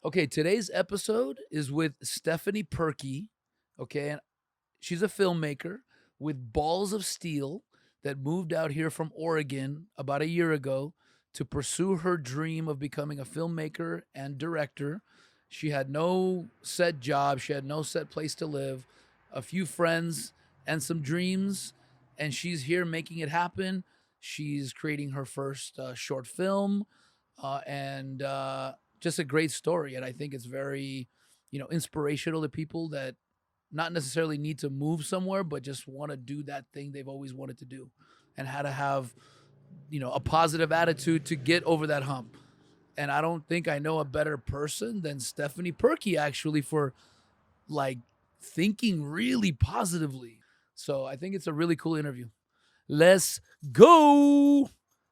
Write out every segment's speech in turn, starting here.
Okay, today's episode is with Stephanie Purkey. Okay, and she's a filmmaker with balls of steel that moved out here from Oregon about a year ago to pursue her dream of becoming a filmmaker and director. She had no set job, she had no set place to live, a few friends, and some dreams, and she's here making it happen. She's creating her first short film, and just a great story. And I think it's very, inspirational to people that not necessarily need to move somewhere, but just want to do that thing they've always wanted to do, and how to have, a positive attitude to get over that hump. And I don't think I know a better person than Stephanie Purkey actually for like thinking really positively. So I think it's a really cool interview. Let's go.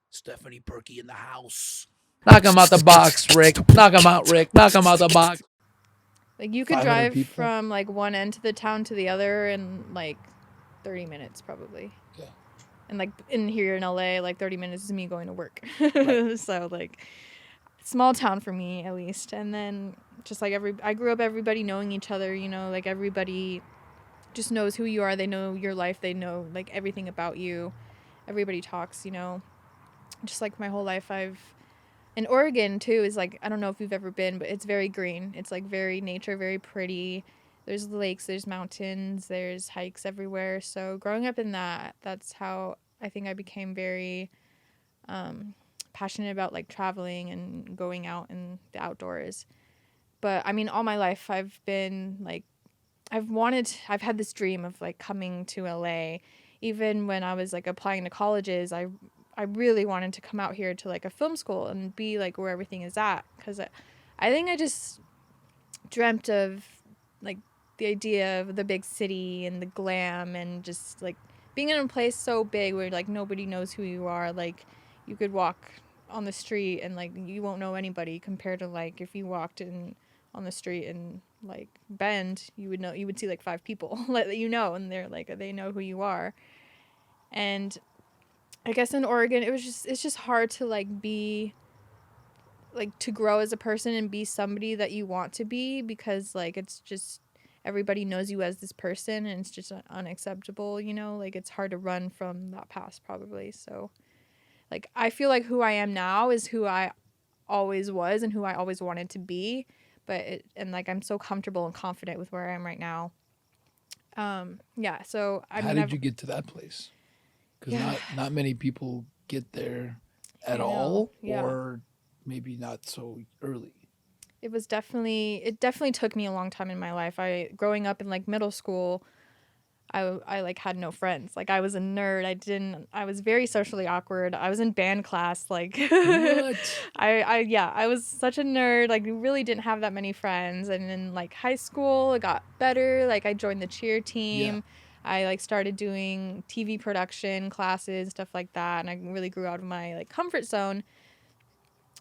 Stephanie Purkey in the house. Knock him out the box, Rick. Knock him out, Rick. Knock him out the box. Like you could 500 drive people. from like one end of the town to the other in like 30 minutes probably. Yeah. And like in here in LA, like 30 minutes is me going to work. Right. So like small town for me at least. And then just like I grew up everybody knowing each other, like everybody just knows who you are. They know your life. They know like everything about you. Everybody talks, just like my whole life in Oregon too is like, I don't know if you've ever been, but it's very green. It's like very nature, very pretty. There's lakes, there's mountains, there's hikes everywhere. So growing up in that's how I think I became very passionate about like traveling and going out in the outdoors. But I mean, all my life I've been like, I've had this dream of like coming to LA. Even when I was like applying to colleges, I really wanted to come out here to like a film school and be like where everything is at, because I think I just dreamt of like the idea of the big city and the glam and just like being in a place so big where like nobody knows who you are. Like you could walk on the street and like you won't know anybody, compared to like if you walked in on the street in like Bend, you would see like 5 people that and they're like they know who you are. And I guess in Oregon it's just hard to like be like to grow as a person and be somebody that you want to be, because like it's just everybody knows you as this person and it's just unacceptable, like it's hard to run from that past probably. So like I feel like who I am now is who I always was and who I always wanted to be, and like I'm so comfortable and confident with where I am right now. Yeah, so I How mean, did you get to that place? Because not many people get there at all, or maybe not so early. It definitely took me a long time in my life. Growing up in like middle school, I like had no friends. Like I was a nerd. I was very socially awkward. I was in band class. Like What? I was such a nerd. Like really didn't have that many friends. And in like high school, it got better. Like I joined the cheer team. Yeah. I like started doing TV production classes, stuff like that. And I really grew out of my like comfort zone.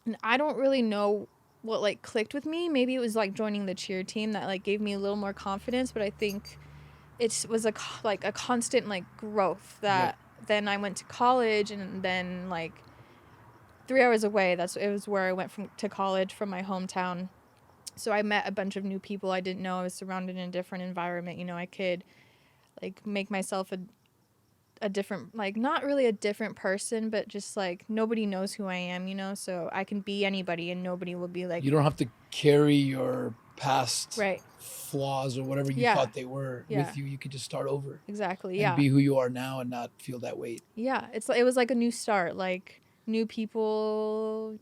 And I don't really know what like clicked with me. Maybe it was like joining the cheer team that like gave me a little more confidence, but I think it was a constant like growth that then I went to college, and then like 3 hours away, it was where I went to college from my hometown. So I met a bunch of new people I didn't know. I was surrounded in a different environment. I could like make myself a different, like not really a different person, but just like nobody knows who I am, so I can be anybody and nobody will be like, you don't have to carry your past right, flaws or whatever you thought they were with you. You could just start over. Exactly. And be who you are now and not feel that weight. Yeah. It was like a new start, like new people.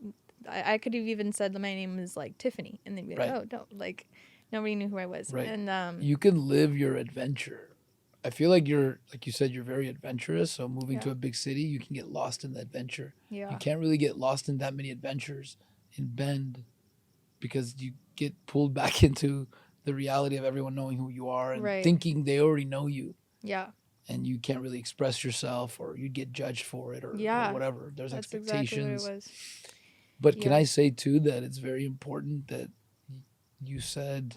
I could have even said that my name is like Tiffany, and they'd be like, oh no, like nobody knew who I was. Right. And you can live your adventure. I feel like like you said, you're very adventurous. So moving to a big city, you can get lost in the adventure. Yeah. You can't really get lost in that many adventures in Bend, because you get pulled back into the reality of everyone knowing who you are and thinking they already know you. Yeah. And you can't really express yourself, or you'd get judged for it, or whatever. There's expectations. Exactly what it was. But can I say too that it's very important that you said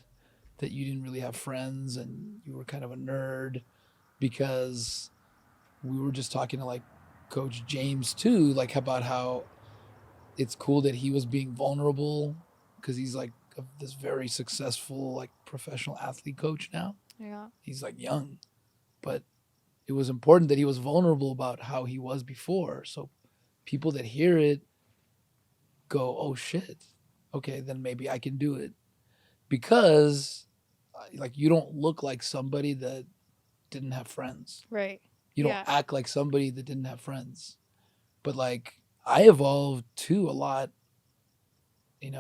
that you didn't really have friends and you were kind of a nerd, because we were just talking to like Coach James too, like about how it's cool that he was being vulnerable, because he's like of this very successful like professional athlete coach now. Yeah. He's like young, but it was important that he was vulnerable about how he was before. So people that hear it go, oh shit, okay, then maybe I can do it. Because like you don't look like somebody that didn't have friends. Right. You don't Yeah. act like somebody that didn't have friends. But like I evolved too a lot, in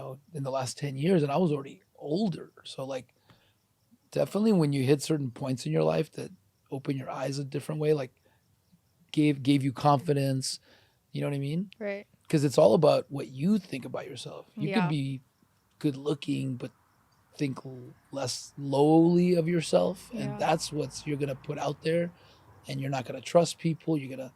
the last 10 years, and I was already older. So like definitely when you hit certain points in your life that open your eyes a different way, like gave you confidence, you know what I mean? Right. Because it's all about what you think about yourself. You could Yeah. be good looking, but think less lowly of yourself, and Yeah. that's what you're gonna put out there, and you're not gonna trust people. You're gonna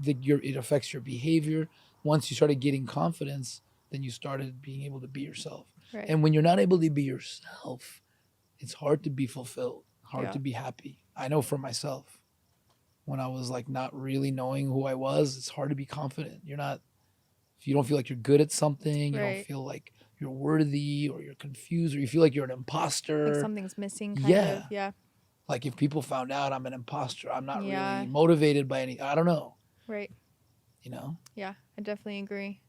it affects your behavior. Once you started getting confidence, then you started being able to be yourself. Right. And when you're not able to be yourself, it's hard to be fulfilled, hard Yeah. to be happy. I know for myself, when I was like not really knowing who I was, it's hard to be confident. If you don't feel like you're good at something, you don't Right. feel like you're worthy, or you're confused, or you feel like you're an Like imposter. something's missing, kind Yeah. of. Yeah. Like if people found out I'm an imposter, I'm not Yeah. really motivated by any, I don't know, Right. Yeah, I definitely agree.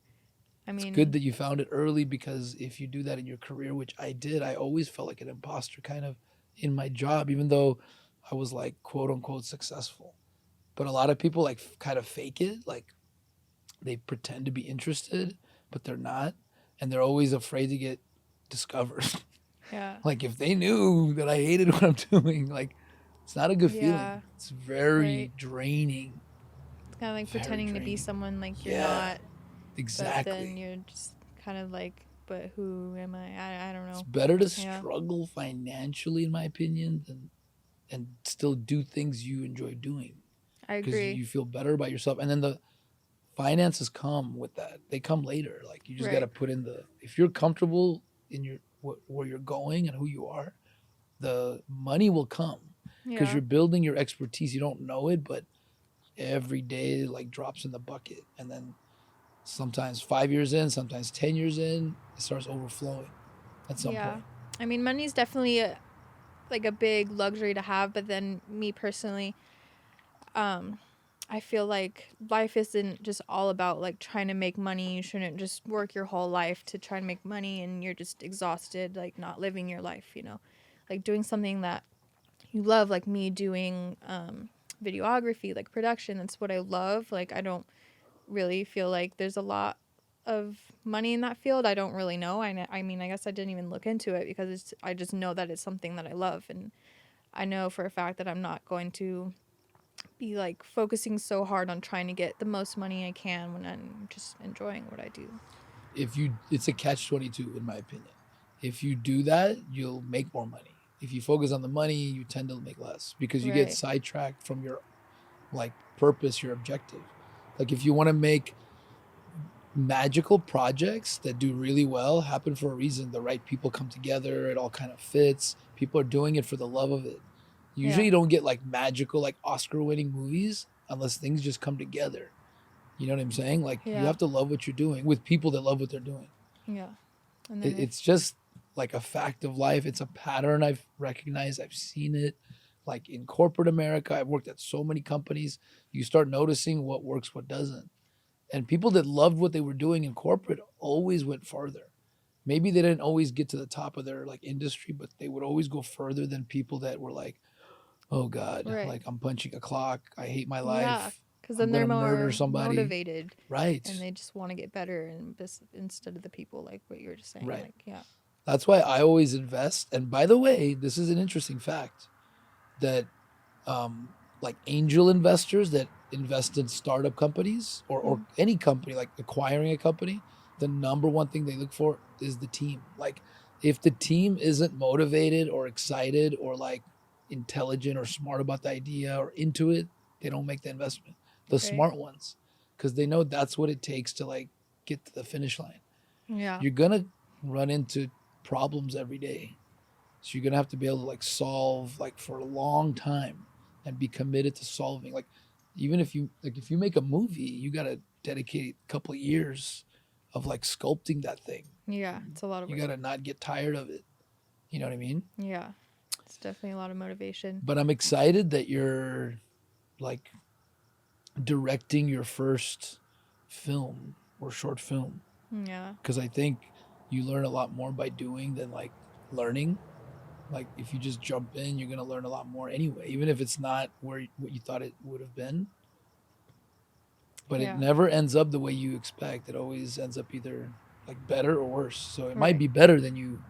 I mean, it's good that you found it early, because if you do that in your career, which I did, I always felt like an imposter kind of in my job, even though I was like quote unquote successful. But a lot of people like kind of fake it, like they pretend to be interested, but they're not. And they're always afraid to get discovered. yeah. Like if they knew that I hated what I'm doing, like it's not a good Yeah. feeling. It's very Right. draining. It's kind of like Very pretending to be draining. someone like you're Yeah, not. exactly. But then you're just kind of like, but who am I? I don't It's know. better to Yeah. struggle financially, in my opinion, and still do things you enjoy doing, I because agree. you feel better about yourself. And then the finances come with that. They come later. Like you just got to Right. put in if you're comfortable in where you're going and who you are, the money will come, because Yeah. you're building your expertise. You don't know it, but every day like drops in the bucket, and then sometimes 5 years in, sometimes 10 years in, it starts overflowing at some Yeah. point. I mean, money's definitely like a big luxury to have, but then me personally, I feel like life isn't just all about like trying to make money. You shouldn't just work your whole life to try and make money and you're just exhausted, like not living your life, like doing something that you love, like me doing videography, like production. That's what I love. Like I don't really feel like there's a lot of money in that field. I don't really know. I mean, I guess I didn't even look into it because I just know that it's something that I love, and I know for a fact that I'm not going to be like focusing so hard on trying to get the most money I can when I'm just enjoying what I do. It's a catch-22 in my opinion. If you do that, you'll make more money. If you focus on the money, you tend to make less, because you get Right. sidetracked from your like purpose, your objective. Like if you want to make magical projects that do really well happen for a reason. The right people come together, it all kind of fits. People are doing it for the love of it. Usually you don't get like magical, like Oscar winning movies unless things just come together. You know what I'm saying? Like you Yeah. have to love what you're doing with people that love what they're doing. Yeah. And then It's just like a fact of life. It's a pattern I've recognized. I've seen it like in corporate America. I've worked at so many companies. You start noticing what works, what doesn't. And people that loved what they were doing in corporate always went farther. Maybe they didn't always get to the top of their like industry, but they would always go further than people that were like, oh God, Right. like I'm punching a clock. I hate my yeah, life. because then I'm they're gonna more murder somebody. motivated Right. and they just want to get better, and instead of the people like what you were just saying. Right. Like, yeah. That's why I always invest. And by the way, this is an interesting fact that like angel investors that invest in startup companies or any company, like acquiring a company, the number one thing they look for is the team. Like if the team isn't motivated or excited or like intelligent or smart about the idea or into it, they don't make the investment. The Right. smart ones, because they know that's what it takes to like get to the finish line. Yeah. You're gonna run into problems every day. So you're gonna have to be able to like solve like for a long time and be committed to solving. Like even if you make a movie, you gotta dedicate a couple of years of like sculpting that thing. Yeah, it's a lot of You work. got to not get tired of it. You know what I mean? Yeah, it's definitely a lot of motivation. But I'm excited that you're like directing your first film or short film, Yeah, because I think you learn a lot more by doing than like learning. Like if you just jump in, you're gonna learn a lot more anyway, even if it's not where what you thought it would have been. But it yeah, never ends up the way you expect. It always ends up either like better or worse. So it might right. be better than you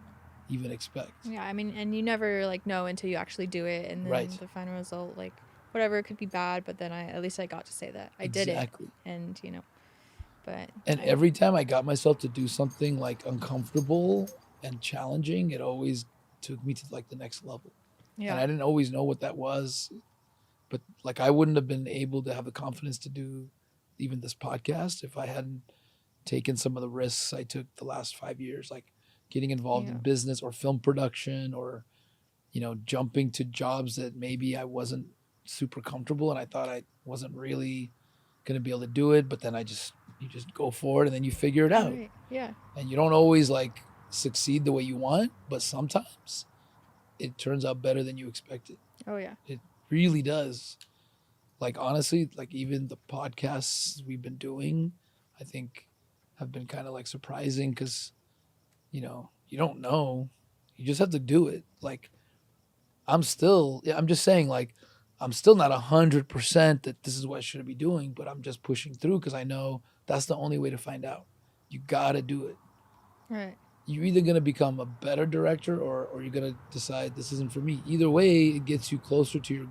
even expect. Yeah, I mean, and you never like know until you actually do it, and then Right. the final result, like whatever, it could be bad, but then at least I got to say that I did it, Exactly. and but And I every time I got myself to do something like uncomfortable and challenging, it always took me to like the next level. And yeah, I didn't always know what that was, but like I wouldn't have been able to have the confidence to do even this podcast if I hadn't taken some of the risks I took the last 5 years, like getting involved in yeah, business or film production, or jumping to jobs that maybe I wasn't super comfortable and I thought I wasn't really going to be able to do it, but then you just go for it and then you figure it out. right, yeah, And you don't always like succeed the way you want, but sometimes it turns out better than you expected. oh yeah, It really does. Like honestly, like even the podcasts we've been doing, I think have been kind of like surprising because you don't know, you just have to do it. Like I'm just saying, like I'm still not 100% that this is what I should be doing, but I'm just pushing through because I know that's the only way to find out. You gotta do it. right, You're either gonna become a better director, or you're gonna decide this isn't for me. Either way, it gets you closer to your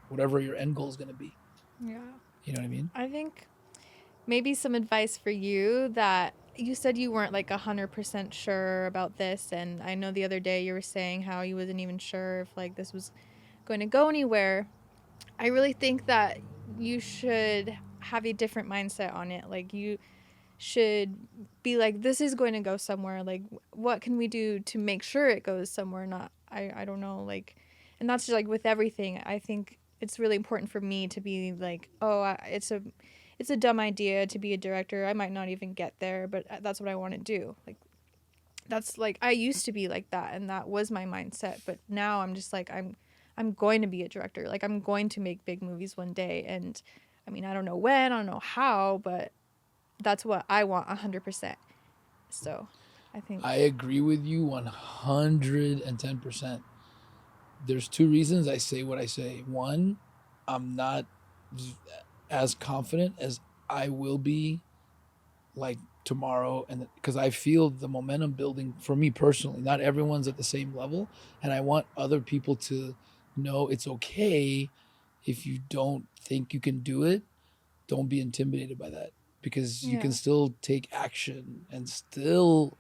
whatever your end goal is gonna be. yeah. You know what I mean? I think maybe some advice for you, that you said you weren't like 100% sure about this, and I know the other day you were saying how you wasn't even sure if like this was going to go anywhere. I really think that you should have a different mindset on it. Like you should be like, this is going to go somewhere. Like what can we do to make sure it goes somewhere? Not I don't know, like, and that's just like with everything. I think it's really important for me to be like, oh, it's a dumb idea to be a director. I might not even get there, but that's what I want to do. Like that's like I used to be like that, and that was my mindset, but now I'm just like I'm going to be a director. Like I'm going to make big movies one day, and I mean, I don't know when, I don't know how, but that's what I want 100%. So, I think I agree with you 110%. There's two reasons I say what I say. One, I'm not as confident as I will be like tomorrow, and because I feel the momentum building for me personally. Not everyone's at the same level, and I want other people to know it's okay if you don't think you can do it. Don't be intimidated by that, because you can yeah. still take action and still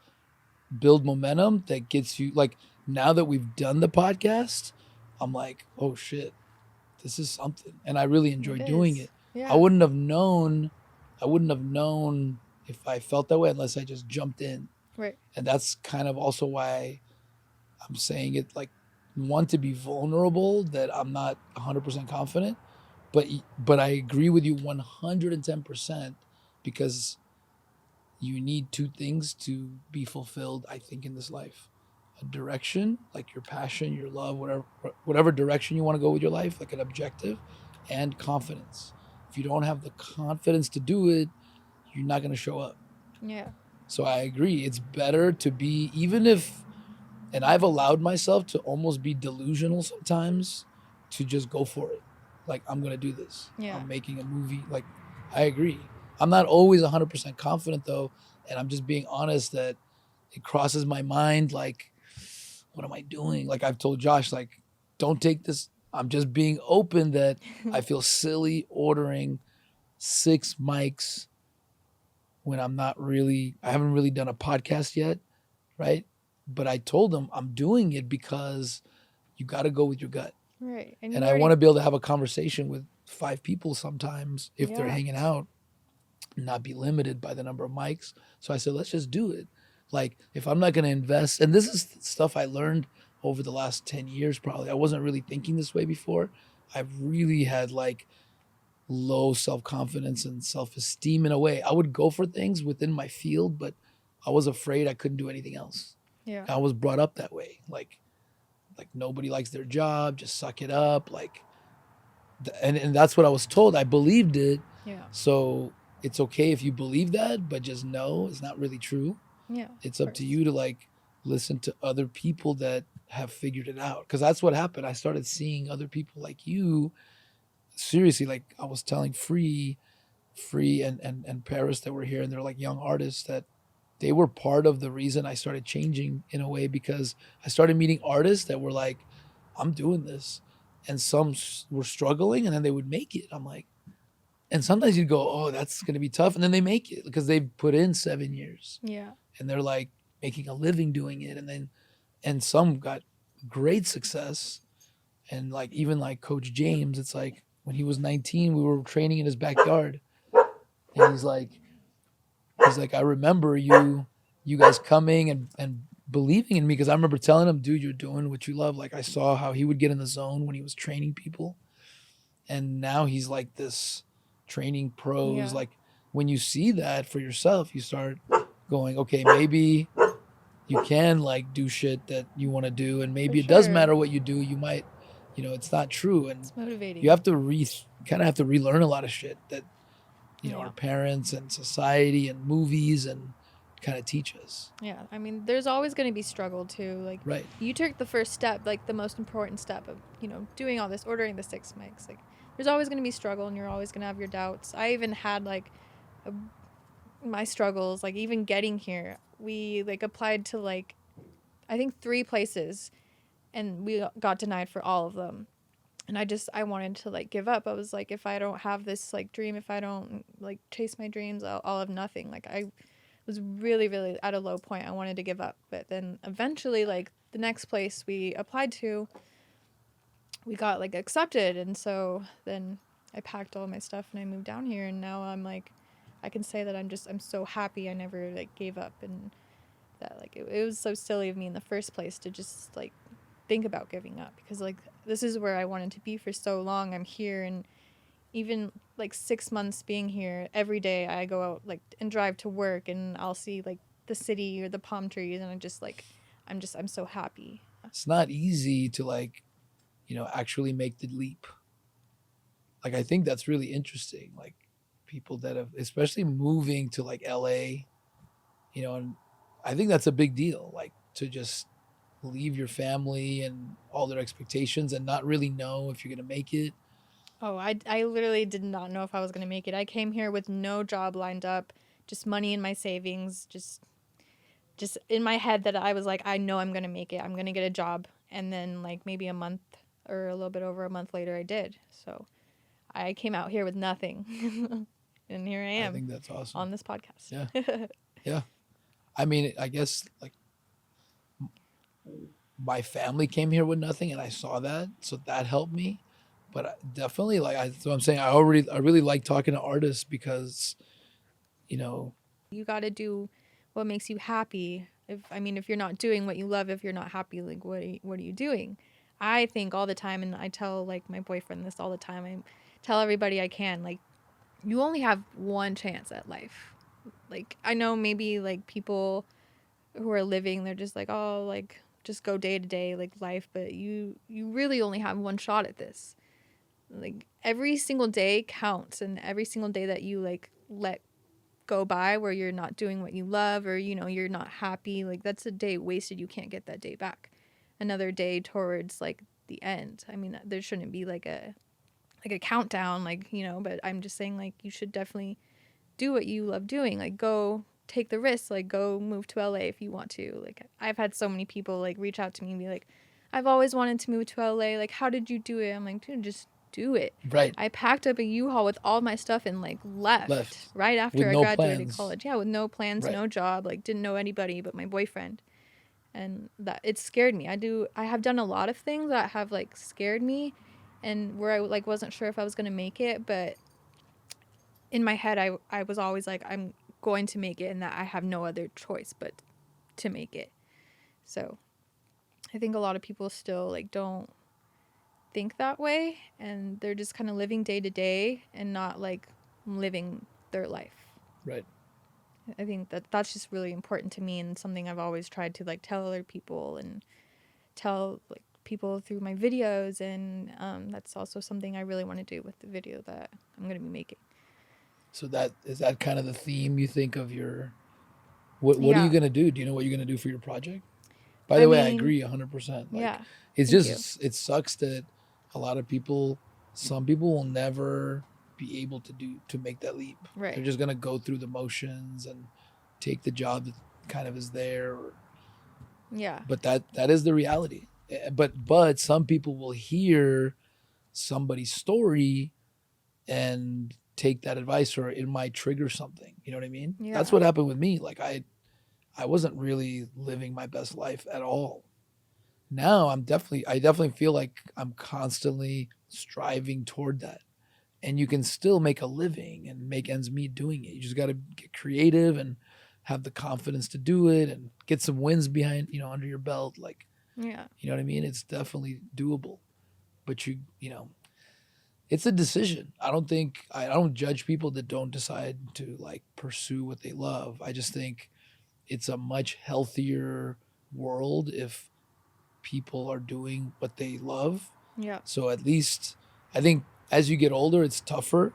build momentum that gets you like, now that we've done the podcast, I'm like, oh shit, this is something, and I really enjoy It doing is. it. I Yeah. wouldn't have known I wouldn't have known if I felt that way unless I just jumped in. Right. And that's kind of also why I'm saying it, like, one, to be vulnerable, that I'm not 100% confident, but I agree with you 110%, because you need two things to be fulfilled, I think, in this life: a direction, like your passion, your love, whatever direction you want to go with your life, like an objective, and confidence. If you don't have the confidence to do it, you're not going to show up. Yeah. So I agree. It's better to be, even if, and I've allowed myself to almost be delusional sometimes, to just go for it. Like, I'm going to do this. Yeah. I'm making a movie. Like, I agree. I'm not always 100% confident though. And I'm just being honest that it crosses my mind. Like, what am I doing? Like, I've told Josh, like, don't take this. I'm just being open that I feel silly ordering 6 mics when I haven't really done a podcast yet, right? But I told him I'm doing it because you got to go with your gut. Right. And And you I already want to be able to have a conversation with 5 people sometimes if they're yeah. hanging out, not be limited by the number of mics. So I said, let's just do it. Like, if I'm not going to invest, and this is stuff I learned over the last 10 years, probably. I wasn't really thinking this way before. I've really had like low self-confidence and self-esteem in a way. I would go for things within my field, but I was afraid I couldn't do anything else. Yeah. I was brought up that way. Like nobody likes their job, just suck it up. Like, and that's what I was told. I believed it. Yeah. So it's okay if you believe that, but just know it's not really true. Yeah. It's up to you to like listen to other people that have figured it out. Cause that's what happened. I started seeing other people like you. Seriously, like I was telling Free and Paris that were here, and they're like young artists that they were part of the reason I started changing in a way, because I started meeting artists that were like, I'm doing this. And some were struggling and then they would make it. I'm like, and sometimes you'd go, oh, that's going to be tough. And then they make it because they've put in 7 years Yeah. and they're like making a living doing it. And some got great success. And like, even like Coach James, it's like when he was 19, we were training in his backyard. And he's like, I remember you guys coming and believing in me, because I remember telling him, dude, you're doing what you love. Like I saw how he would get in the zone when he was training people. And now he's like this training pros. Yeah. Like when you see that for yourself, you start going, okay, maybe you can like do shit that you want to do. And maybe it does matter what you do. You might, it's not true. And It's motivating. you have to kind of have to relearn a lot of shit that, our parents and society and movies and kind of teach us. Yeah. I mean, there's always going to be struggle too. Like, Right. You took the first step, like the most important step of, doing all this, ordering the 6 mics. Like, there's always going to be struggle and you're always going to have your doubts. I even had like my struggles, like even getting here. We like applied to like, I think 3 places and we got denied for all of them. And I wanted to like give up. I was like, if I don't have this like dream, if I don't like chase my dreams, I'll have nothing. Like I was really, really at a low point. I wanted to give up. But then eventually, like the next place we applied to, we got like accepted. And so then I packed all my stuff and I moved down here. And now I'm like, I can say that I'm so happy I never like gave up. And that like it was so silly of me in the first place to just like think about giving up, because like this is where I wanted to be for so long. I'm here, and even like 6 months being here, every day I go out like and drive to work and I'll see like the city or the palm trees, and I'm so happy. It's not easy to like, actually make the leap. Like I think that's really interesting. Like people that have, especially moving to like LA, and I think that's a big deal. Like to just leave your family and all their expectations and not really know if you're going to make it. Oh, I literally did not know if I was going to make it. I came here with no job lined up, just money in my savings, just in my head that I was like, I know I'm going to make it. I'm going to get a job. And then like maybe a month or a little bit over a month later, I did. So I came out here with nothing. And here I am. I think that's awesome. On this podcast. Yeah. Yeah. I mean, I guess like my family came here with nothing and I saw that. So that helped me. But definitely so I'm saying I really like talking to artists because, you got to do what makes you happy. If you're not doing what you love, if you're not happy, like what are you doing? I think all the time, and I tell like my boyfriend this all the time. I tell everybody I can, like, you only have one chance at life. Like I know maybe like people who are living, they're just like, oh, like just go day to day like life, but you really only have one shot at this. Like every single day counts, and every single day that you like let go by where you're not doing what you love, or you're not happy, like that's a day wasted. You can't get that day back. Another day towards like the end. I mean, there shouldn't be like a countdown, like, but I'm just saying, like, you should definitely do what you love doing. Like, go take the risk. Like, go move to LA if you want to. Like, I've had so many people like reach out to me and be like, I've always wanted to move to LA. Like, how did you do it? I'm like, dude, just do it. right. I packed up a U-Haul with all my stuff and like left right after I graduated college. Yeah, with no plans, Right. no job, like didn't know anybody but my boyfriend. And that it scared me. I have done a lot of things that have like scared me, and where I like wasn't sure if I was going to make it, but in my head I was always like, I'm going to make it, and that I have no other choice but to make it. So I think a lot of people still like don't think that way, and they're just kind of living day to day and not like living their life. Right. I think that that's just really important to me, and something I've always tried to like tell other people and tell like people through my videos, and that's also something I really want to do with the video that I'm going to be making. So that is that kind of the theme you think of your what are you Yeah. going to do? Do you know what you're going to do for your project? By I the way, I mean, agree 100%. Like yeah. it's Thank you. just it sucks that a lot of people some people will never be able to make that leap. Right. They're just going to go through the motions and take the job that kind of is there or, Yeah. but that is the reality. But some people will hear somebody's story and take that advice or it might trigger something. You know what I mean? Yeah. That's what happened with me. Like I wasn't really living my best life at all. Now I definitely feel like I'm constantly striving toward that. And you can still make a living and make ends meet doing it. You just got to get creative and have the confidence to do it and get some wins behind, under your belt. Like, Yeah. you know what I mean? It's definitely doable. But it's a decision. I don't judge people that don't decide to like pursue what they love. I just think it's a much healthier world if people are doing what they love. Yeah. So at least I think as you get older, it's tougher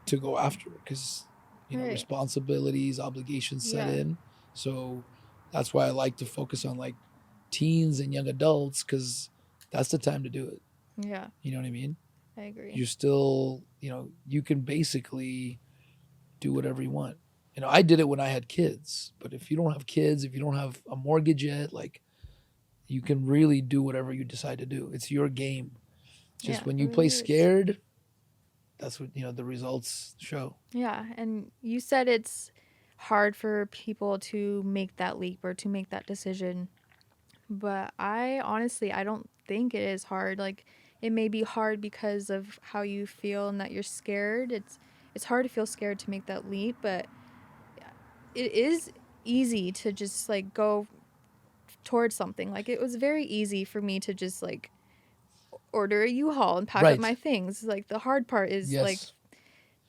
to go after because Right. responsibilities, obligations set Yeah. in. So that's why I like to focus on like teens and young adults because that's the time to do it. Yeah. You know what I mean? I agree. You're still, you can basically do whatever you want. I did it when I had kids, but if you don't have kids, if you don't have a mortgage yet, like you can really do whatever you decide to do. It's your game. Just Yeah, when it you play really is. scared, that's what, the results show. Yeah, and you said it's hard for people to make that leap or to make that decision. But I don't think it is hard. Like it may be hard because of how you feel and that you're scared. It's hard to feel scared to make that leap, but it is easy to just like go towards something. Like it was very easy for me to just like order a U-Haul and pack up Right. my things. Like the hard part is Yes. like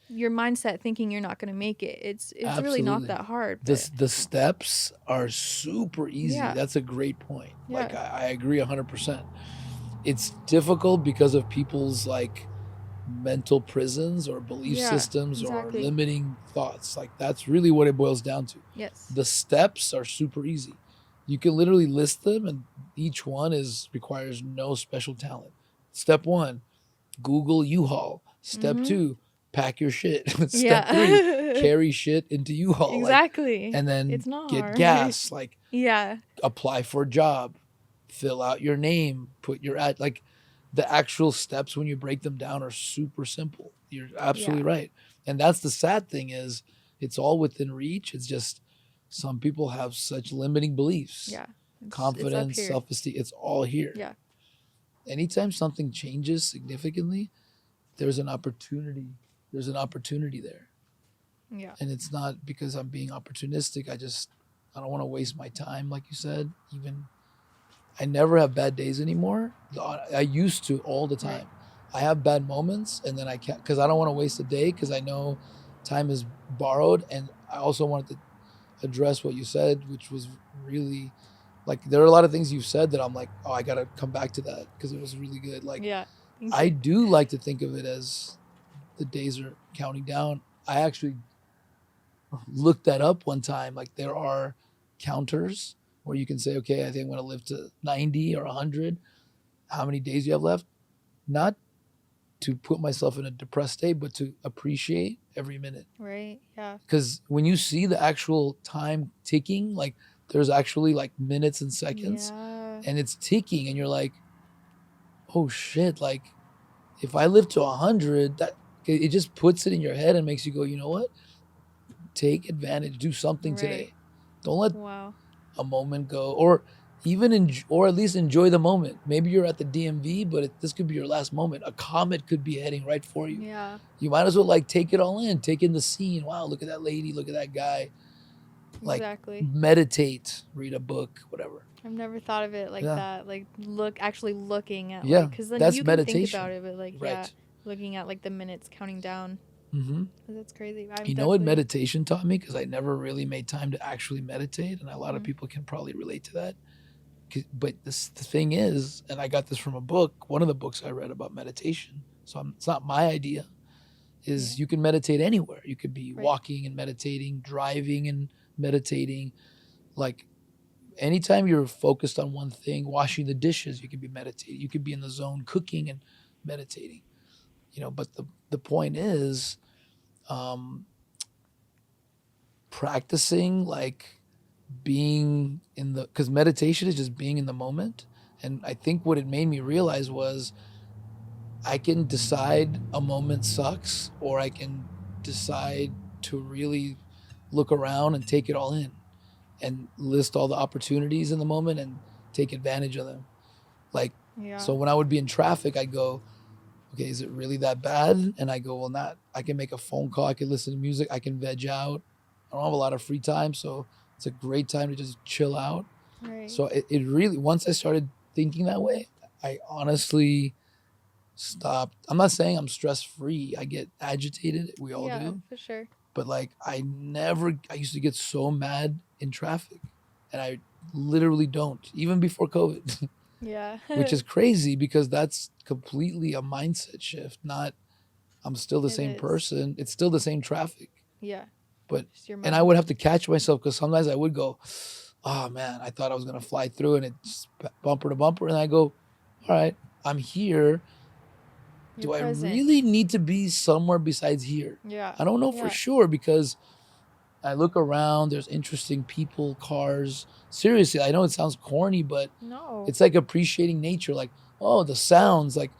your mindset thinking you're not going to make it. It's really not Absolutely. that hard. But The steps are super easy. Yeah. That's a great point. Yeah. Like I agree 100%. It's difficult because of people's like mental prisons or belief Yeah, systems exactly. or limiting thoughts. Like that's really what it boils down to. yes. The steps are super easy. You can literally list them and each one requires no special talent. Step 1, Google U-Haul. Step Mhm. 2, pack your shit. Step Yeah. 3, carry shit into U-Haul. Exactly. And then It's not get hard. gas. Like Yeah. apply for a job, fill out your name, put your ad. Like the actual steps when you break them down are super simple. You're absolutely right. And that's the sad thing is it's all within reach. It's just some people have such limiting beliefs. Yeah. Confidence, it's up here. self-esteem, it's all here. Yeah. Anytime something changes significantly, there's an opportunity. There's an opportunity there. Yeah. And it's not because I'm being opportunistic. I don't want to waste my time, like you said. Even I never have bad days anymore. I used to all the time. Right. I have bad moments, and then I can't because I don't want to waste a day because I know time is borrowed. And I also wanted to address what you said, which was really like there are a lot of things you've said that I'm like, oh, I gotta come back to that because it was really good. Like Yeah. Thank I you. do like to think of it as the days are counting down. I actually looked that up one time. Like there are counters where you can say, okay, I think I'm going to live to 90 or 100. How many days you have left? Not to put myself in a depressed state, but to appreciate every minute. Right. Yeah. Because when you see the actual time ticking, like there's actually like minutes and seconds Yeah. and it's ticking and you're like, oh shit, like if I live to 100, that it just puts it in your head and makes you go, you know what? Take advantage, do something Right. today. Don't let Wow. a moment go, or even or at least enjoy the moment. Maybe you're at the DMV, but this could be your last moment. A comet could be heading right for you. Yeah. You might as well like take it all in, take in the scene. Wow, look at that lady, look at that guy. Like Exactly. meditate, read a book, whatever. I've never thought of it like Yeah. that. Like actually looking at Yeah. like, because then That's you can think meditation. about it, but like, yeah, Right. looking at like the minutes counting down. Mm-hmm. That's crazy. I'm You know what definitely. meditation taught me? Because I never really made time to actually meditate, and a lot of Mm, people can probably relate to that. But the thing is, and I got this from a book, one of the books I read about meditation. So it's not my idea. yeah. Is you can meditate anywhere. You could be Right. walking and meditating, driving and meditating. Like anytime you're focused on one thing, washing the dishes, you could be meditating. You could be in the zone cooking and meditating. But the point is, um, practicing like being in the because meditation is just being in the moment. And I think what it made me realize was I can decide a moment sucks, or I can decide to really look around and take it all in and list all the opportunities in the moment and take advantage of them. Like, Yeah. so when I would be in traffic, I'd go, okay, is it really that bad? And I go, well, not. I can make a phone call. I can listen to music. I can veg out. I don't have a lot of free time. So it's a great time to just chill out. Right. So it really, once I started thinking that way, I honestly stopped. I'm not saying I'm stress free. I get agitated. We all Yeah, do. for sure. But like, I used to get so mad in traffic, and I literally don't, even before COVID, Yeah. which is crazy because that's completely a mindset shift. Not, I'm still the It same is. person. It's still the same traffic. Yeah. But, Just your and I mind. would have to catch myself because sometimes I would go, oh man, I thought I was going to fly through, and it's bumper to bumper. And I go, all right, I'm here. You're Do I present. really need to be somewhere besides here? Yeah. I don't know for Yeah. sure because I look around, there's interesting people, cars. Seriously, I know it sounds corny, but No. it's like appreciating nature. Like, oh, the sounds, like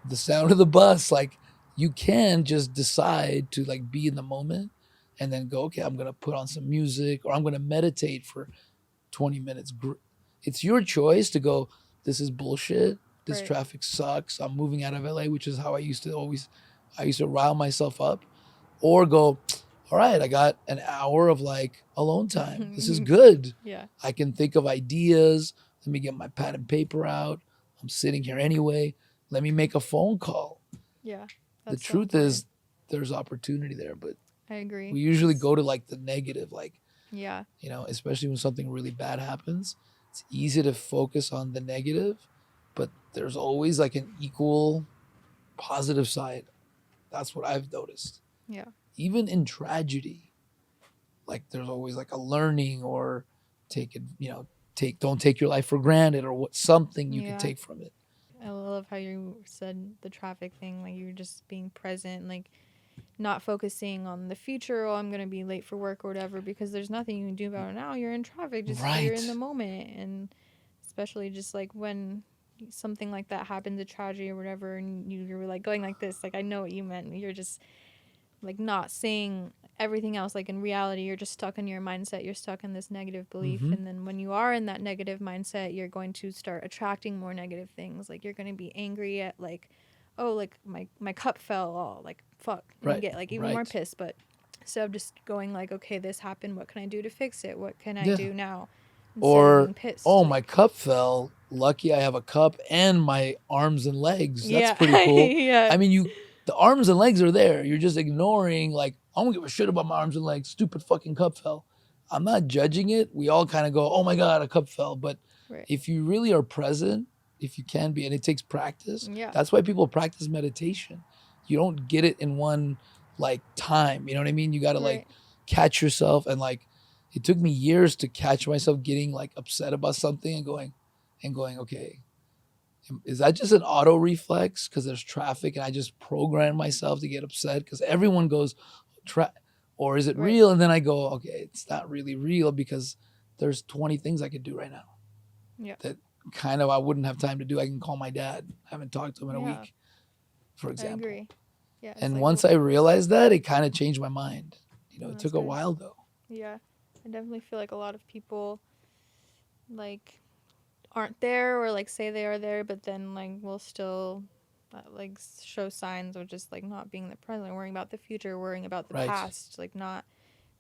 the sound of the bus. Like, you can just decide to like be in the moment and then go, okay, I'm going to put on some music or I'm going to meditate for 20 minutes. It's your choice to go, this is bullshit. This Right. traffic sucks. I'm moving out of LA, which is how I used to rile myself up, or go, all right, I got an hour of like alone time. This is good. Yeah. I can think of ideas. Let me get my pad and paper out. I'm sitting here anyway. Let me make a phone call. Yeah. The That's so truth important. is, there's opportunity there, but I agree. we usually go to like the negative, like, Yeah. especially when something really bad happens. It's easy to focus on the negative, but there's always like an equal positive side. That's what I've noticed. Yeah. Even in tragedy, like there's always like a learning or take it, don't take your life for granted or what something you can Yeah. take from it. I love how you said the traffic thing. Like you were just being present, like not focusing on the future. Oh, I'm gonna be late for work or whatever, because there's nothing you can do about it now. You're in traffic. Just you're in the Right. moment, and especially just like when something like that happens, a tragedy or whatever, and you're like going like this. Like I know what you meant. You're just like not seeing everything else. Like in reality, you're just stuck in your mindset. You're stuck in this negative belief, Mm-hmm. and then when you are in that negative mindset, you're going to start attracting more negative things. Like you're going to be angry at like, oh, like my cup fell. Oh, like fuck, and Right. get like even more Right. pissed. But instead of just going like, okay, this happened. What can I do to fix it? What can I Yeah. do now? Instead of Or, being pissed, oh, my like cup fell. Lucky I have a cup and my arms and legs. That's yeah, pretty cool. yeah, I mean, the arms and legs are there. You're just ignoring, like, I don't give a shit about my arms and legs. Stupid fucking cup fell. I'm not judging it. We all kind of go, oh my God, a cup fell. But right, if you really are present, if you can be, and it takes practice, yeah, that's why people practice meditation. You don't get it in one like time. You know what I mean? You got to like right, catch yourself and like, it took me years to catch myself getting like upset about something and going, okay, is that just an auto reflex because there's traffic and I just program myself to get upset because everyone goes, tra- or is it right, real? And then I go, okay, it's not really real because there's 20 things I could do right now yeah, that kind of I wouldn't have time to do. I can call my dad. I haven't talked to him in a yeah. week, for I example. agree. Yeah, it's And like once I realized that, it kind of changed my mind. oh, It that's took a good. while though. Yeah, I definitely feel like a lot of people like aren't there or like say they are there, but then like will still like show signs of just like not being the present, worrying about the future, worrying about the Right. past, like not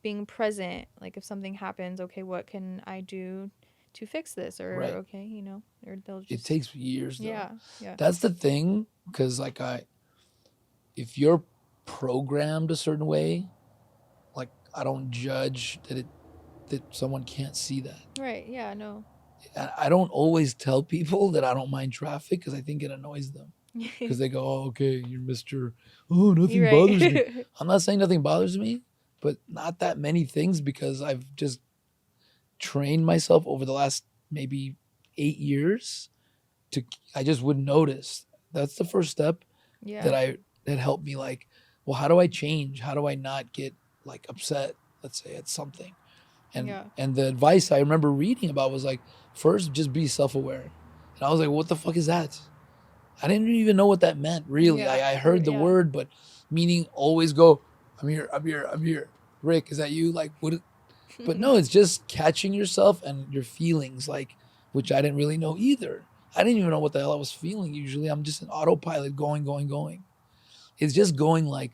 being present. Like if something happens, okay, what can I do to fix this, or Right. okay, you know, or they'll just It takes years though. yeah. That's the thing, because like if you're programmed a certain way, like I don't judge that someone can't see that. Right. Yeah. No. I don't always tell people that I don't mind traffic because I think it annoys them. Because they go, oh, okay, you're Mr. Oh, nothing You're bothers me. right. I'm not saying nothing bothers me, but not that many things, because I've just trained myself over the last maybe 8 years to, I just wouldn't notice. That's the first step Yeah. that helped me, like, well, how do I change? How do I not get like upset, let's say, at something? And Yeah. and the advice I remember reading about was like, first just be self-aware. And I was like, what the fuck is that? I didn't even know what that meant, really. Yeah. I heard the Yeah. word, but meaning always go, I'm here, I'm here, I'm here. Rick, is that you? Like, what? But no, it's just catching yourself and your feelings, like, which I didn't really know either. I didn't even know what the hell I was feeling usually. I'm just an autopilot going, going, going. It's just going like,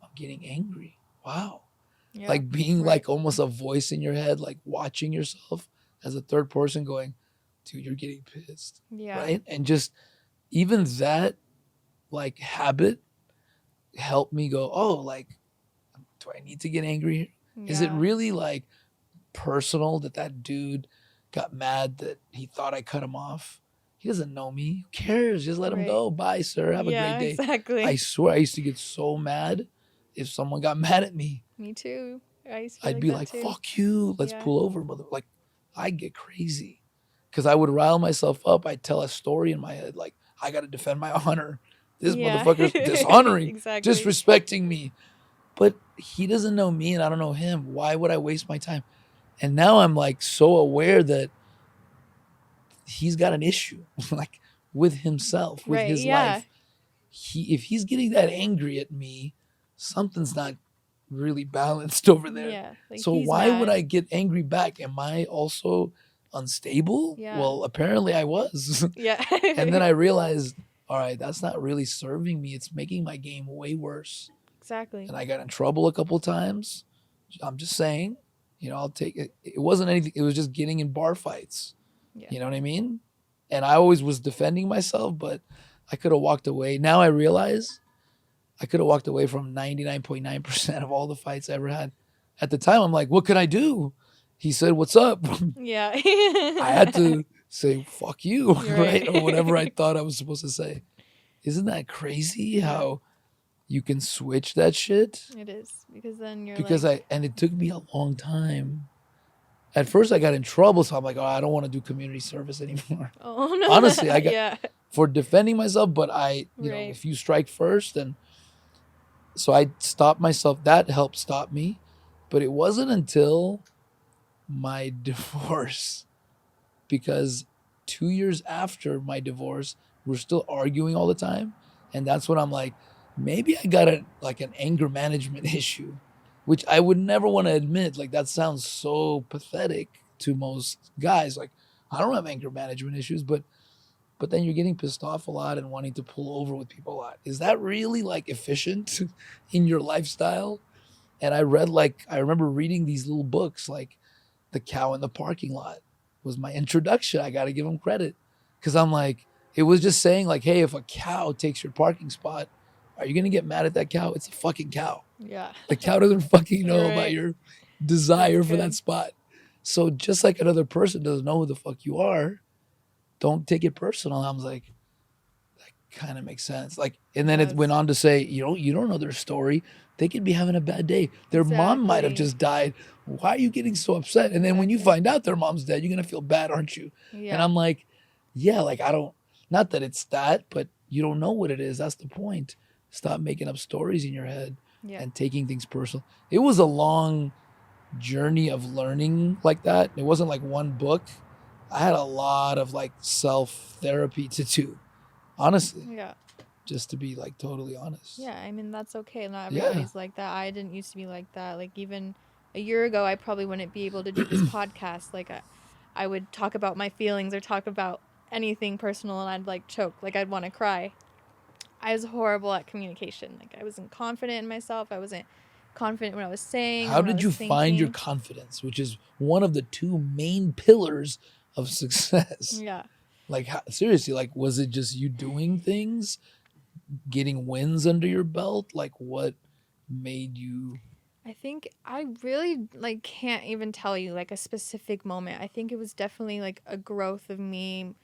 I'm getting angry. Wow. Yeah. Like being Right. like almost a voice in your head, like watching yourself as a third person going, dude, you're getting pissed. Yeah. Right. And just even that like habit helped me go, oh, like, do I need to get angry here? Is it Yeah. really like personal that dude got mad that he thought I cut him off? He doesn't know me. Who cares? Just let him Right. go. Bye, sir. Have a Yeah. great day. Exactly. I swear I used to get so mad if someone got mad at me. Me too. I used to I'd like be that like, too. fuck you. Let's Yeah. pull over, mother. Like, I'd get crazy. Because I would rile myself up. I'd tell a story in my head, like, I got to defend my honor. This Yeah. motherfucker's dishonoring, Exactly. disrespecting me. But he doesn't know me and I don't know him. Why would I waste my time? And now I'm like so aware that he's got an issue, like with himself, with Right. his Yeah. life. If he's getting that angry at me, something's not really balanced over there. Yeah. Like So he's why would mad. I get angry back? Am I also unstable? Yeah. Well, apparently I was. Yeah. And then I realized, all right, that's not really serving me. It's making my game way worse. Exactly. And I got in trouble a couple times. I'm just saying, I'll take it. It wasn't anything. It was just getting in bar fights. Yeah. You know what I mean? And I always was defending myself, but I could have walked away. Now I realize I could have walked away from 99.9% of all the fights I ever had. At the time, I'm like, what can I do? He said, what's up? Yeah. I had to say, fuck you, You're right? right. Or whatever I thought I was supposed to say. Isn't that crazy Yeah. how you can switch that shit? It is, because then you're Because like, and it took me a long time. At first I got in trouble, so I'm like, oh, I don't want to do community service anymore. oh no. Honestly, I got Yeah. for defending myself, but you know, Right. if you strike first, and so I stopped myself. That helped stop me. But it wasn't until my divorce, because 2 years after my divorce, we're still arguing all the time. And that's when I'm like, maybe I got an anger management issue, which I would never want to admit. Like, that sounds so pathetic to most guys. Like, I don't have anger management issues, but then you're getting pissed off a lot and wanting to pull over with people a lot. Is that really like efficient in your lifestyle? And I remember reading these little books, like The Cow in the Parking Lot was my introduction. I got to give them credit, because I'm like, it was just saying like, hey, if a cow takes your parking spot, are you going to get mad at that cow? It's a fucking cow. Yeah. The cow doesn't fucking know about Right. your desire That's for that good. spot. So just like another person doesn't know who the fuck you are, don't take it personal. I was like, that kind of makes sense. Like, and then it went Yes. on to say, you don't know their story. They could be having a bad day. Their mom might have Exactly. just died. Why are you getting so upset? And then when you Exactly. find out their mom's dead, you're gonna feel bad, aren't you? And Yeah. I'm like, yeah, like I don't, not that it's that, but you don't know what it is. That's the point. Stop making up stories in your head Yeah. and taking things personal. It was a long journey of learning like that. It wasn't like one book. I had a lot of like self therapy to do, honestly, Yeah. just to be like totally honest. Yeah. I mean, that's okay. Not Yeah. everybody's like that. I didn't used to be like that. Like, even a year ago, I probably wouldn't be able to do this podcast. Like, I would talk about my feelings or talk about anything personal, and I'd like choke. Like, I'd want to cry. I was horrible at communication. Like, I wasn't confident in myself. I wasn't confident in what I was saying. How What I did was you find your thinking. confidence, which is one of the two main pillars of success? Yeah. Like, seriously, like, was it just you doing things, getting wins under your belt? Like, what made you? I think I really like can't even tell you like a specific moment. I think it was definitely like a growth of me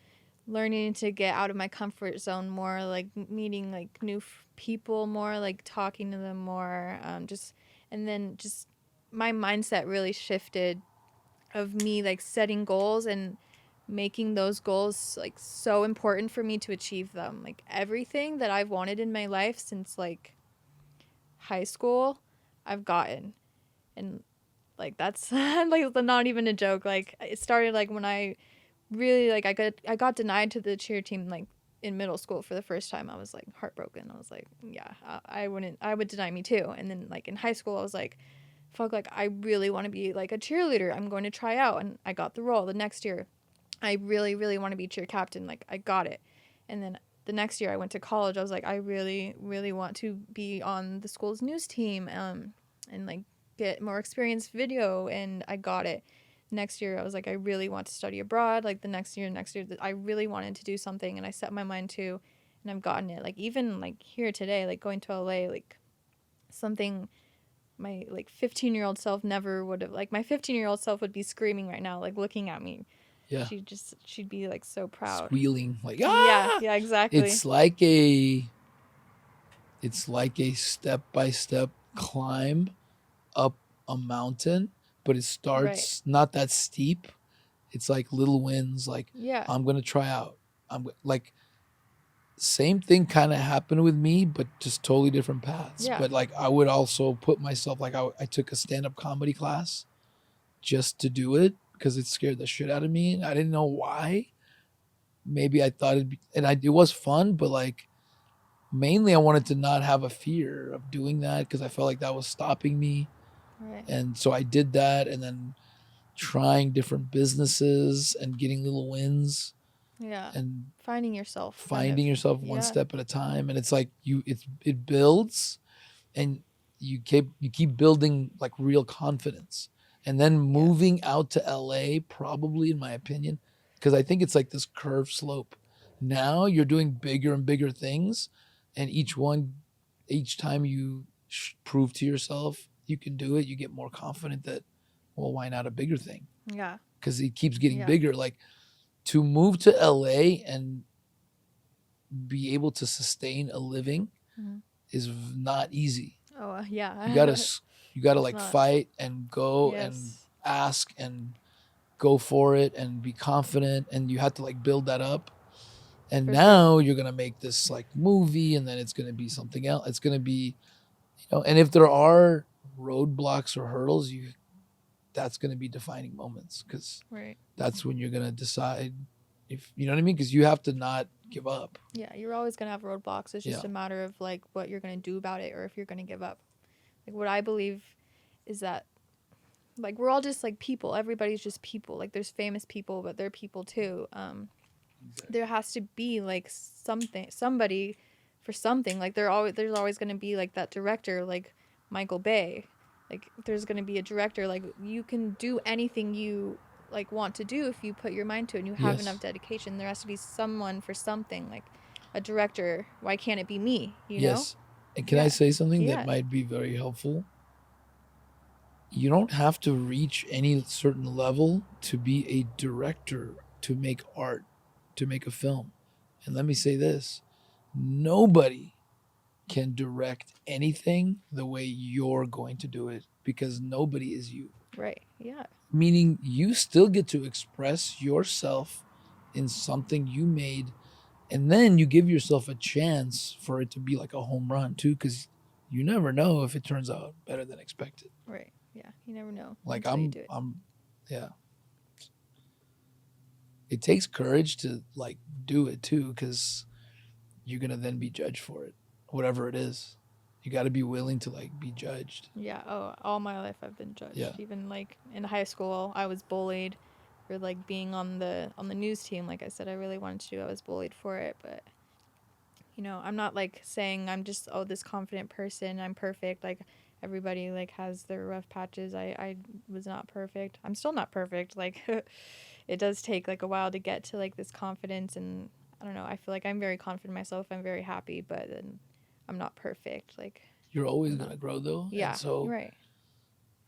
learning to get out of my comfort zone more, like meeting like new people more, like talking to them more, just and then just my mindset really shifted of me like setting goals and making those goals like so important for me to achieve them. Like everything that I've wanted in my life since like high school, I've gotten. And like that's like not even a joke. Like it started like when I really like I got denied to the cheer team like in middle school for the first time. I was like heartbroken. I was like, yeah, I would deny me too. And then like in high school I was like, fuck, like I really want to be like a cheerleader. I'm going to try out, and I got the role. The next year I really want to be cheer captain. Like I got it. And then the next year I went to college. I was like, I really want to be on the school's news team, and like get more experience video, and I got it. Next year I was like, I really want to study abroad. Like the next year I really wanted to do something, and I set my mind to, and I've gotten it. Like even like here today, like going to LA, like something my like 15-year-old self never would have, like my 15-year-old self would be screaming right now, like looking at me. Yeah, She'd be like so proud. squealing like, Yeah, ah. yeah, exactly. It's like a step by step climb up a mountain, but it Right. starts not that steep. It's like little wins. Like, Yeah. I'm gonna try out. Like, same thing kind of happened with me, but just totally different paths. Yeah. But like, I would also put myself like, I took a stand up comedy class just to do it because it scared the shit out of me. I didn't know why. Maybe I thought it was fun, but like, mainly I wanted to not have a fear of doing that because I felt like that was stopping me. Right. And so I did that, and then trying different businesses and getting little wins Yeah. and Finding yourself. Kind of. finding yourself one Yeah. step at a time. And it's like it builds, and you keep building like real confidence, and then moving out to LA, probably in my opinion, because I think it's like this curved slope. Now you're doing bigger and bigger things, and each time you prove to yourself you can do it, you get more confident that, well, why not a bigger thing? Yeah. Because it keeps getting Yeah. bigger. Like, to move to LA and be able to sustain a living Mhm. is not easy. Oh, yeah. You gotta like not. fight and go and Yes. ask and go for it and be confident, and you have to like build that up. And For sure. now you're gonna make this like movie, and then it's gonna be something else. It's gonna be, and if there are roadblocks or hurdles, that's gonna be defining moments, because Right. that's when you're gonna decide if you know what I mean. Because you have to not give up. Yeah. You're always going to have roadblocks. It's just Yeah. a matter of like what you're going to do about it, or if you're going to give up. Like what I believe is that like we're all just like people. Everybody's just people. Like there's famous people, but they're people too. There has to be like somebody for something. Like there's always going to be like that director, like Michael Bay. Like there's going to be a director. Like you can do anything you like want to do if you put your mind to it and you have Yes. enough dedication. There has to be someone for something, like a director. Why can't it be me? You know? Yes. And can I Yeah. say something Yeah. that might be very helpful? You don't have to reach any certain level to be a director, to make art, to make a film. And let me say this: nobody can direct anything the way you're going to do it, because nobody is you. Right. Yeah. Meaning, you still get to express yourself in something you made, and then you give yourself a chance for it to be like a home run too, because you never know if it turns out better than expected. Right. Yeah. You never know Like, until you do it. Yeah. It takes courage to like do it too, because you're gonna then be judged for it, whatever it is. You got to be willing to like be judged. Yeah. Oh, all my life I've been judged. Yeah. Even like in high school, I was bullied for like being on the news team. Like I said, I really wanted to. I was bullied for it, but I'm not like saying I'm just this confident person. I'm perfect. Like everybody like has their rough patches. I was not perfect. I'm still not perfect. Like it does take like a while to get to like this confidence, and I don't know. I feel like I'm very confident in myself. I'm very happy, but then I'm not perfect. Like You're always I'm going not. to grow though. And Yeah, so you're right.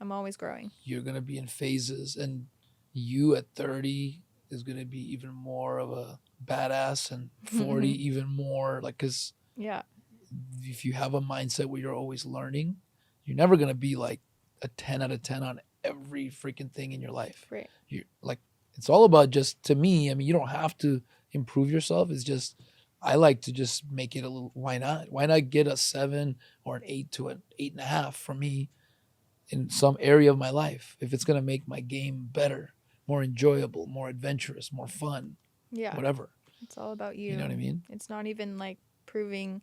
I'm always growing. you're going to be in phases, and you at 30 is going to be even more of a badass, and 40 even more like, because Yeah. if you have a mindset where you're always learning, you're never going to be like a 10 out of 10 on every freaking thing in your life. Right. You like, it's all about, just to me, I mean, you don't have to improve yourself. It's just, I like to just make it a little, why not get a 7 or an 8 to an 8.5 for me in some area of my life, if it's going to make my game better, more enjoyable, more adventurous, more fun, Yeah. whatever. It's all about you. You know what I mean? It's not even like proving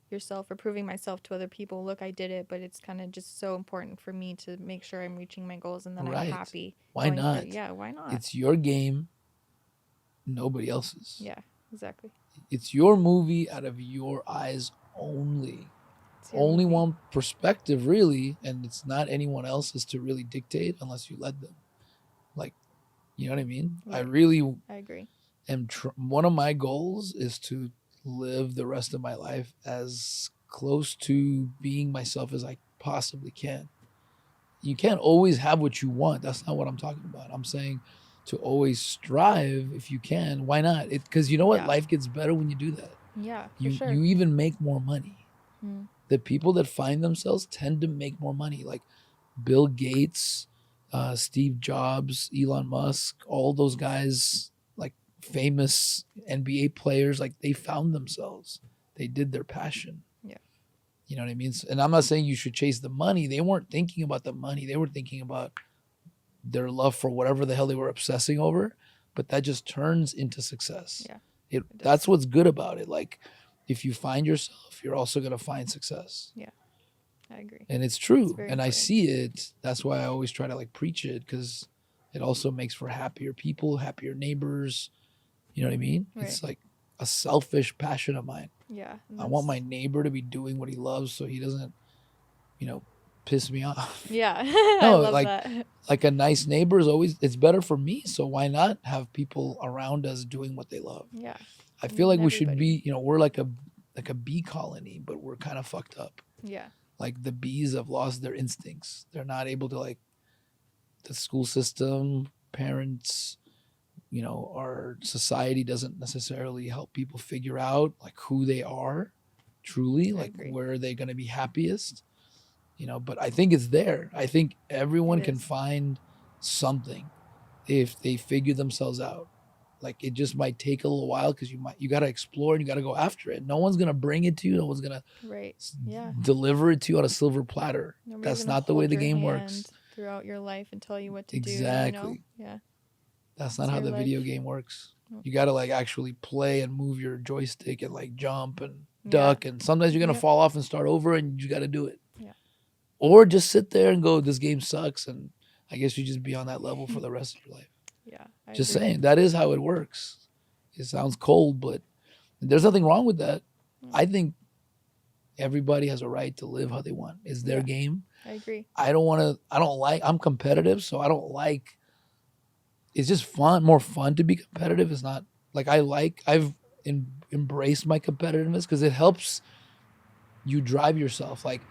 yourself or proving myself to other people. Look, I did it, but it's kind of just so important for me to make sure I'm reaching my goals and then I'm happy. Why not? Yeah, why not? It's your game, nobody else's. Yeah, exactly. It's your movie out of your eyes only. Only movie. one perspective, really, and it's not anyone else's to really dictate unless you let them. Like, you know what I mean? Right. I agree. Am one of my goals is to live the rest of my life as close to being myself as I possibly can. You can't always have what you want. That's not what I'm talking about. I'm saying to always strive if you can. Why not? Because you know what? Yeah. Life gets better when you do that. Yeah, you, for sure. You even make more money. Mm. The people that find themselves tend to make more money. Like Bill Gates, Steve Jobs, Elon Musk, all those guys, like famous NBA players, like they found themselves. They did their passion. Yeah. You know what I mean? And I'm not saying you should chase the money. They weren't thinking about the money. They were thinking about their love for whatever the hell they were obsessing over. But that just turns into success. Yeah. That's what's good about it. Like, if you find yourself, you're also going to find success. Yeah, I agree. And it's true. And important. I see it. That's why I always try to like preach it, because it also makes for happier people, happier neighbors. You know what I mean? Right. It's like a selfish passion of mine. Yeah. I want my neighbor to be doing what he loves so he doesn't, piss me off. Yeah. No, I love that. Like a nice neighbor is always, it's better for me. So why not have people around us doing what they love? Yeah. I feel like we should be, we're like a bee colony, but we're kind of fucked up. Yeah. Like the bees have lost their instincts. They're not able to, like, the school system, parents, our society doesn't necessarily help people figure out like who they are truly, like where are they going to be happiest, but I think it's there. I think everyone can find something if they figure themselves out. Like, it just might take a little while because you got to explore and you got to go after it. No one's going to bring it to you. No one's going to deliver it to you on a silver platter. That's not the way the game works. Throughout your life and tell you what to do. Exactly. Yeah. That's not how the video game works. You got to like actually play and move your joystick and like jump and duck. And sometimes you're going to fall off and start over, and you got to do it. Yeah. Or just sit there and go, this game sucks. And I guess you just be on that level for the rest of your life. Yeah. Just saying, that is how it works. It sounds cold, but there's nothing wrong with that. I think everybody has a right to live how they want. It's their game. I agree. I'm competitive, so I don't like, it's just more fun to be competitive. It's not like I've embraced my competitiveness because it helps you drive yourself. Like,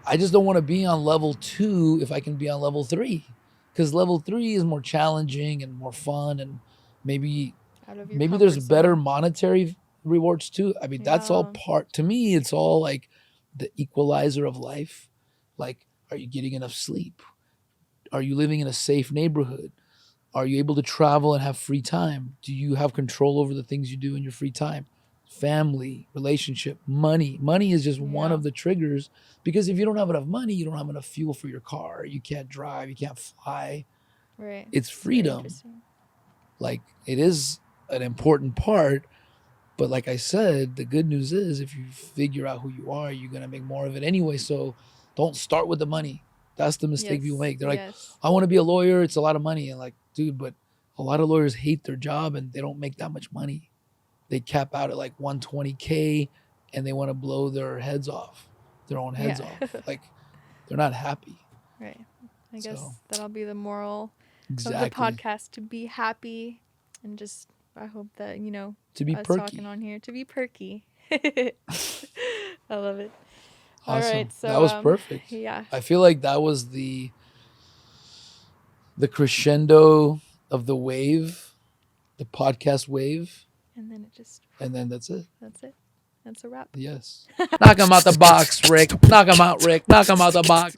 I just don't want to be on level 2 if I can be on level 3, because level 3 is more challenging and more fun, and maybe there's better monetary rewards too. I mean, that's all part, to me, it's all like the equalizer of life. Like, are you getting enough sleep? Are you living in a safe neighborhood? Are you able to travel and have free time? Do you have control over the things you do in your free time? Family, relationship, money. Money is just one of the triggers, because if you don't have enough money, you don't have enough fuel for your car. You can't drive. You can't fly. Right. It's freedom. Like, it is an important part. But like I said, the good news is if you figure out who you are, you're going to make more of it anyway. So don't start with the money. That's the mistake people make. They're like, I want to be a lawyer. It's a lot of money. And like, dude, but a lot of lawyers hate their job and they don't make that much money. They cap out at like 120K and they want to blow their heads off, their own heads off. Like, they're not happy. Right. I guess So, that'll be the moral exactly. of the podcast, to be happy, and just I hope that, you know, To be us perky. talking on here, to be perky. I love it. Awesome. All right, so that was perfect. Yeah. I feel like that was the crescendo of the wave, the podcast wave, And then it just and then that's it. that's it. That's a wrap. Yes. Knock him out the box, Rick. Knock him out, Rick. Knock him out the box.